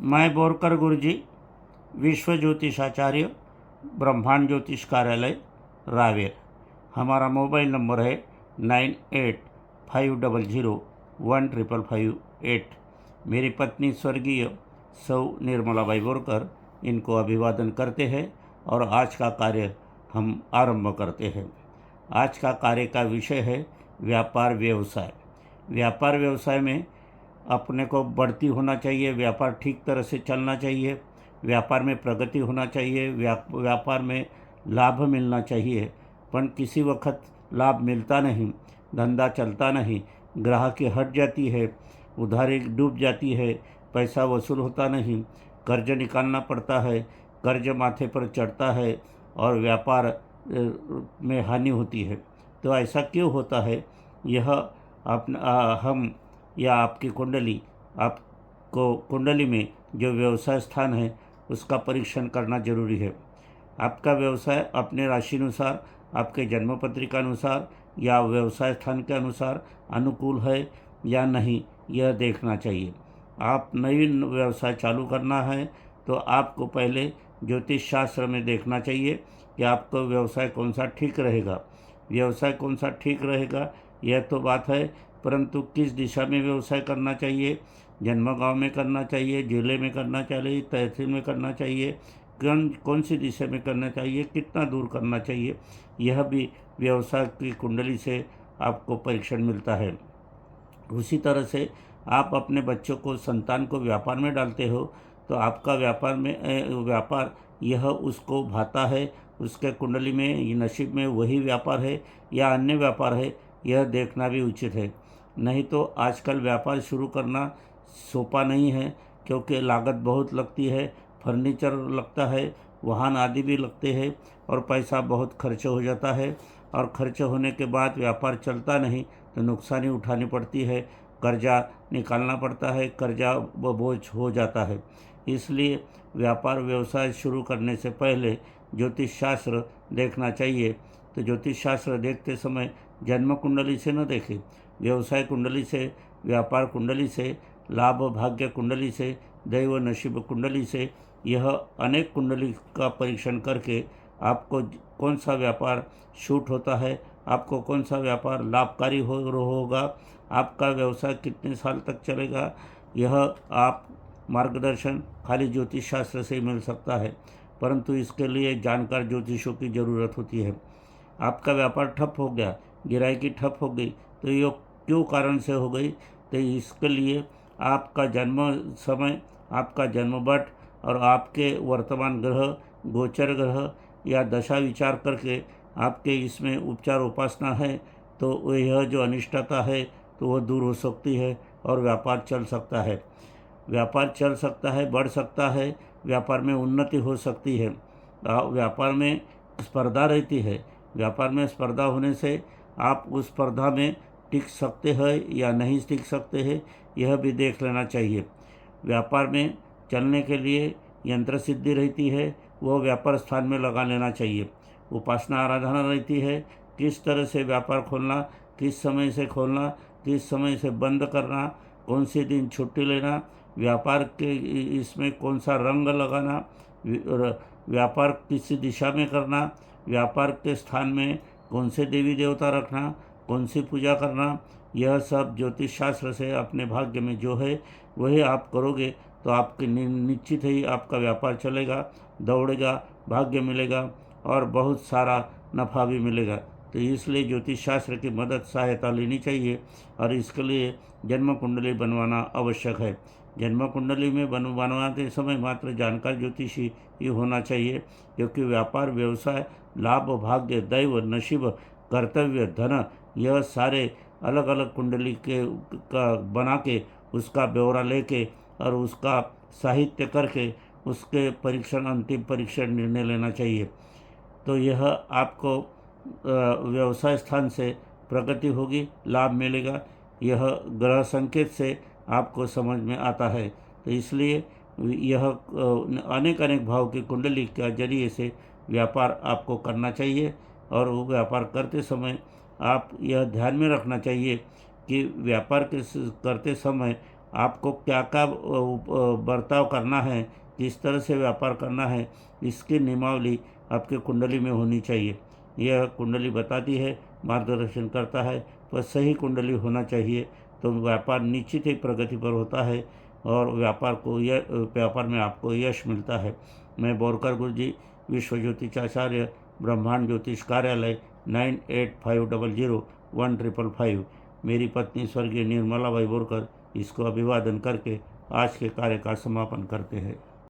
मैं बोरकर गुरुजी, विश्व ज्योतिषाचार्य, ब्रह्मांड ज्योतिष कार्यालय, रावेर। हमारा मोबाइल नंबर है 9850015558। मेरी पत्नी स्वर्गीय सौ निर्मलाबाई बोरकर इनको अभिवादन करते हैं और आज का कार्य हम आरंभ करते हैं। आज का कार्य का विषय है व्यापार व्यवसाय। व्यापार व्यवसाय में अपने को बढ़ती होना चाहिए, व्यापार ठीक तरह से चलना चाहिए, व्यापार में प्रगति होना चाहिए, व्यापार में लाभ मिलना चाहिए। पर किसी वक्त लाभ मिलता नहीं, धंधा चलता नहीं, ग्राहकी हट जाती है, उधारी डूब जाती है, पैसा वसूल होता नहीं, कर्ज निकालना पड़ता है, कर्ज माथे पर चढ़ता है और व्यापार में हानि होती है। तो ऐसा क्यों होता है? यह हम या आपकी कुंडली, आपको कुंडली में जो व्यवसाय स्थान है उसका परीक्षण करना जरूरी है। आपका व्यवसाय अपने राशि अनुसार, आपके जन्म पत्रिका अनुसार या व्यवसाय स्थान के अनुसार अनुकूल है या नहीं, यह देखना चाहिए। आप नई व्यवसाय चालू करना है तो आपको पहले ज्योतिष शास्त्र में देखना चाहिए कि आपको व्यवसाय कौन सा ठीक रहेगा। व्यवसाय कौन सा ठीक रहेगा यह तो बात है, परंतु किस दिशा में व्यवसाय करना चाहिए, जन्म गांव में करना चाहिए, जिले में करना चाहिए, तहसील में करना चाहिए, कौन सी दिशा में करना चाहिए, कितना दूर करना चाहिए, यह भी व्यवसाय की कुंडली से आपको परीक्षण मिलता है। उसी तरह से आप अपने बच्चों को, संतान को व्यापार में डालते हो तो आपका व्यापार यह उसको भाता है, उसके कुंडली में, नसीब में वही व्यापार है या अन्य व्यापार है, यह देखना भी उचित है। नहीं तो आजकल व्यापार शुरू करना सोपा नहीं है, क्योंकि लागत बहुत लगती है, फर्नीचर लगता है, वाहन आदि भी लगते हैं और पैसा बहुत खर्च हो जाता है। और खर्च होने के बाद व्यापार चलता नहीं तो नुकसानी उठानी पड़ती है, कर्जा निकालना पड़ता है, कर्जा बोझ हो जाता है। इसलिए व्यापार व्यवसाय शुरू करने से पहले ज्योतिष शास्त्र देखना चाहिए। तो ज्योतिष शास्त्र देखते समय जन्म कुंडली से न देखें, व्यवसाय कुंडली से, व्यापार कुंडली से, लाभ भाग्य कुंडली से, दैव नसीब कुंडली से, यह अनेक कुंडली का परीक्षण करके आपको कौन सा व्यापार शूट होता है, आपको कौन सा व्यापार लाभकारी होगा, आपका व्यवसाय कितने साल तक चलेगा, यह आप मार्गदर्शन खाली ज्योतिष शास्त्र से मिल सकता है। परंतु इसके लिए जानकार ज्योतिषों की ज़रूरत होती है। आपका व्यापार ठप हो गया, गिराकी ठप हो गई, तो ये क्यों कारण से हो गई? तो इसके लिए आपका जन्म समय, आपका जन्मबट और आपके वर्तमान ग्रह, गोचर ग्रह या दशा विचार करके आपके इसमें उपचार उपासना है तो यह जो अनिष्टता है तो वह दूर हो सकती है और व्यापार चल सकता है। व्यापार चल सकता है, बढ़ सकता है, व्यापार में उन्नति हो सकती है। व्यापार में स्पर्धा रहती है, व्यापार में स्पर्धा होने से आप उस स्पर्धा में टिक सकते हैं या नहीं टिक सकते हैं, यह भी देख लेना चाहिए। व्यापार में चलने के लिए यंत्र सिद्धि रहती है, वह व्यापार स्थान में लगा लेना चाहिए। उपासना आराधना रहती है, किस तरह से व्यापार खोलना, किस समय से खोलना, किस समय से बंद करना, कौन से दिन छुट्टी लेना, व्यापार के इसमें कौन सा रंग लगाना, व्यापार किस दिशा में करना, व्यापार के स्थान में कौन से देवी देवता रखना, कौन सी पूजा करना, यह सब ज्योतिष शास्त्र से अपने भाग्य में जो है वही आप करोगे तो आपके निश्चित ही आपका व्यापार चलेगा, दौड़ेगा, भाग्य मिलेगा और बहुत सारा नफ़ा भी मिलेगा। तो इसलिए ज्योतिष शास्त्र की मदद, सहायता लेनी चाहिए और इसके लिए जन्म कुंडली बनवाना आवश्यक है। जन्म कुंडली में बनवाते समय मात्र जानकार ज्योतिषी ही होना चाहिए, क्योंकि व्यापार, व्यवसाय, लाभ, भाग्य, दैव, नसीब, कर्तव्य, धन, यह सारे अलग अलग कुंडली के का बना के, उसका ब्यौरा लेके और उसका साहित्य करके उसके परीक्षण, अंतिम परीक्षण निर्णय लेना चाहिए। तो यह आपको व्यवसाय स्थान से प्रगति होगी, लाभ मिलेगा, यह ग्रह संकेत से आपको समझ में आता है। तो इसलिए यह अनेक भाव की कुंडली के जरिए से व्यापार आपको करना चाहिए और वो व्यापार करते समय आप यह ध्यान में रखना चाहिए कि व्यापार करते समय आपको क्या क्या बर्ताव करना है, किस तरह से व्यापार करना है, इसकी नियमावली आपके कुंडली में होनी चाहिए। यह कुंडली बताती है, मार्गदर्शन करता है, पर सही कुंडली होना चाहिए तो व्यापार निश्चित ही प्रगति पर होता है और व्यापार में आपको यश मिलता है। मैं बोरकर गुरु जी, विश्व ज्योतिषाचार्य, ब्रह्मांड ज्योतिष कार्यालय, 9850015555। मेरी पत्नी स्वर्गीय निर्मला बाई बोरकर इसको अभिवादन करके आज के कार्य का समापन करते हैं।